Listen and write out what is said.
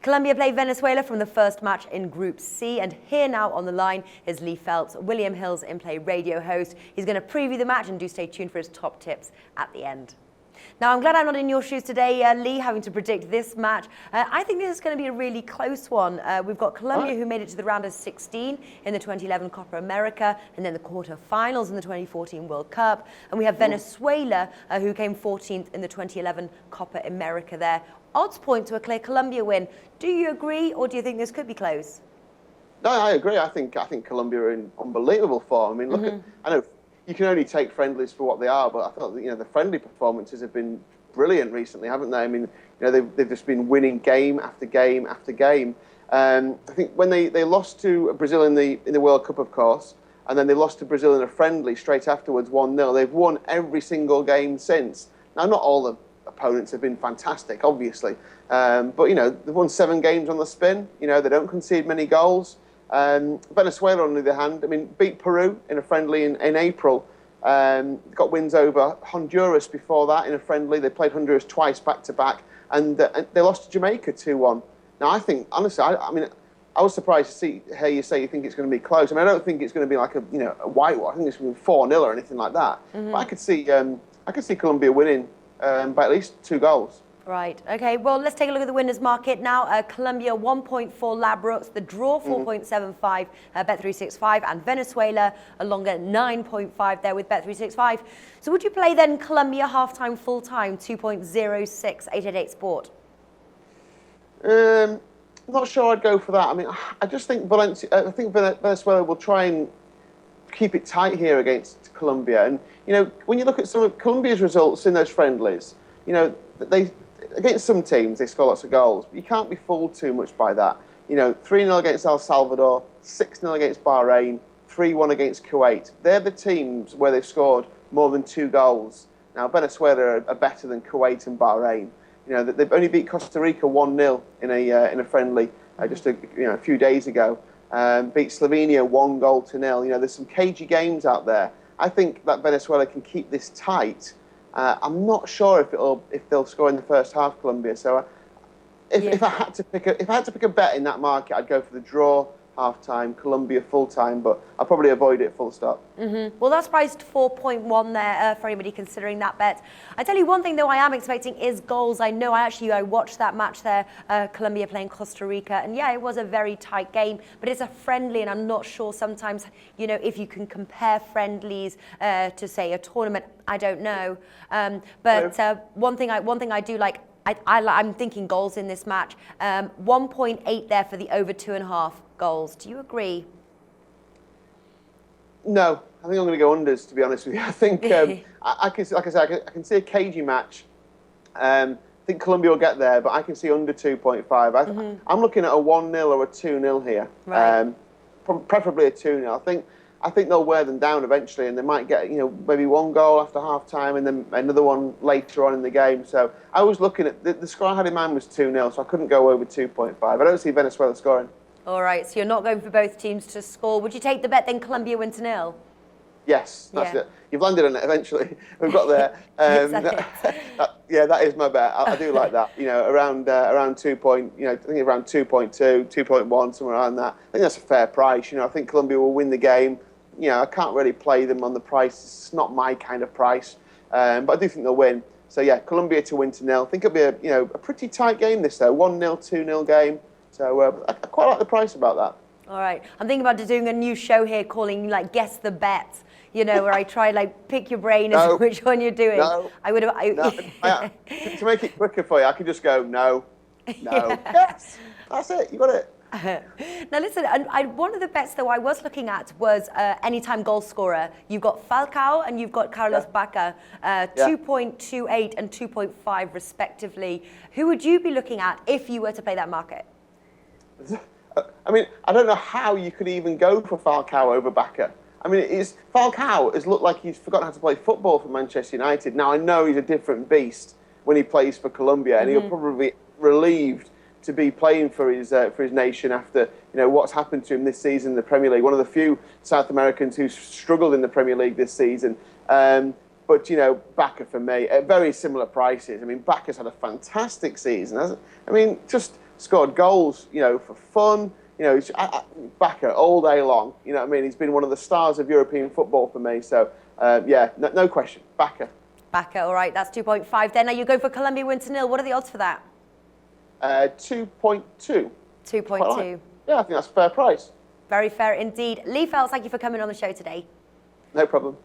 Colombia play Venezuela from the first match in Group C, and here now on the line is Lee Phelps, William Hill's in-play radio host. He's going to preview the match, and do stay tuned for his top tips at the end. Now, I'm glad I'm not in your shoes today, Lee, having to predict this match. I think this is going to be a really close one. We've got Colombia, who made it to the round of 16 in the 2011 Copa America, and then the quarter-finals in the 2014 World Cup. And we have Venezuela, who came 14th in the 2011 Copa America there. Odds point to a clear Colombia win. Do you agree, or do you think this could be close? No, I agree. I think Colombia are in unbelievable form. I mean, look at, I know you can only take friendlies for what they are, but I thought that, the friendly performances have been brilliant recently, haven't they? I mean, they've just been winning game after game after game. I think when they lost to Brazil in the World Cup, of course, and then they lost to Brazil in a friendly straight afterwards, 1-0. They've won every single game since. Now, not all the opponents have been fantastic, obviously, but they've won 7 games on the spin. They don't concede many goals. Venezuela, on the other hand, I mean, beat Peru in a friendly in April. Got wins over Honduras before that in a friendly. They played Honduras twice back to back, and they lost to Jamaica 2-1. Now, I think, honestly, I was surprised to hear you say you think it's going to be close. I mean, I don't think it's going to be like a whitewash. I think it's going to be 4-0 or anything like that. But I could see Colombia winning by at least 2 goals. Right. Okay. Well, let's take a look at the winners market now. Colombia 1.4 Ladbrokes, the draw 4.75 Bet365, and Venezuela a longer 9.5 there with Bet365. So would you play then Colombia half-time, full-time 2.06 888 Sport? I'm not sure I'd go for that. I mean, I just think Venezuela will try and keep it tight here against Colombia. And when you look at some of Colombia's results in those friendlies, against some teams, they score lots of goals, but you can't be fooled too much by that. 3-0 against El Salvador, 6-0 against Bahrain, 3-1 against Kuwait. They're the teams where they've scored more than 2 goals. Now, Venezuela are better than Kuwait and Bahrain. They've only beat Costa Rica 1-0 in a friendly just a few days ago. Beat Slovenia 1-0. There's some cagey games out there. I think that Venezuela can keep this tight. I'm not sure if they'll score in the first half, Colombia. So, if I had to pick a bet in that market, I'd go for the draw half-time, Colombia full-time, but I'll probably avoid it full stop. Well, that's priced 4.1 there for anybody considering that bet. I tell you one thing, though, I am expecting is goals. I know I watched that match there, Colombia playing Costa Rica, and yeah, it was a very tight game, but it's a friendly, and I'm not sure sometimes, if you can compare friendlies to, say, a tournament. I don't know. But one thing I do like, I'm thinking goals in this match. 1.8 there for the over 2.5 goals. Do you agree? No, I think I'm going to go unders, to be honest with you. I think I can see a cagey match. I think Colombia will get there, but I can see under 2.5. I'm looking at a 1-0 or a 2-0 here. Right. Preferably a 2-0. I think they'll wear them down eventually, and they might get maybe 1 goal after half time, and then another one later on in the game. So I was looking at the score I had in mind was 2-0, so I couldn't go over 2.5. I don't see Venezuela scoring. All right, so you're not going for both teams to score. Would you take the bet then Colombia win to 0? Yes, that's it. You've landed on it eventually. We've got there. That is my bet. I do like that. Around 2 point. I think around 2.2, 2.1, somewhere around that. I think that's a fair price. I think Colombia will win the game. I can't really play them on the price. It's not my kind of price, but I do think they'll win. So yeah, Colombia to win to 0. I think it'll be a pretty tight game this though. 1-0, 2-0 game. So I quite like the price about that. All right, I'm thinking about doing a new show here calling guess the bet. Where I try pick your brain as to which one you're doing. No. I would have. To make it quicker for you, I could just go no. Yes, that's it. You got it. Now listen, one of the bets though I was looking at was anytime goal scorer. You've got Falcao and you've got Carlos Bacca, 2.28 and 2.5 respectively. Who would you be looking at if you were to play that market? I mean, I don't know how you could even go for Falcao over Bacca. I mean, Falcao has looked like he's forgotten how to play football for Manchester United. Now, I know he's a different beast when he plays for Colombia, and he'll probably be relieved to be playing for his nation after what's happened to him this season in the Premier League. One of the few South Americans who's struggled in the Premier League this season. But, Bacca for me, at very similar prices. I mean, Bacca's had a fantastic season. I mean, just scored goals, you know, for fun. You know, Bakker all day long. You know what I mean? He's been one of the stars of European football for me. So, yeah, no question, Bakker. Bakker, all right, that's 2.5 then. Now you go for Colombia win to 0. What are the odds for that? 2.2. 2.2. Yeah, I think that's a fair price. Very fair indeed. Lee Felts, thank you for coming on the show today. No problem.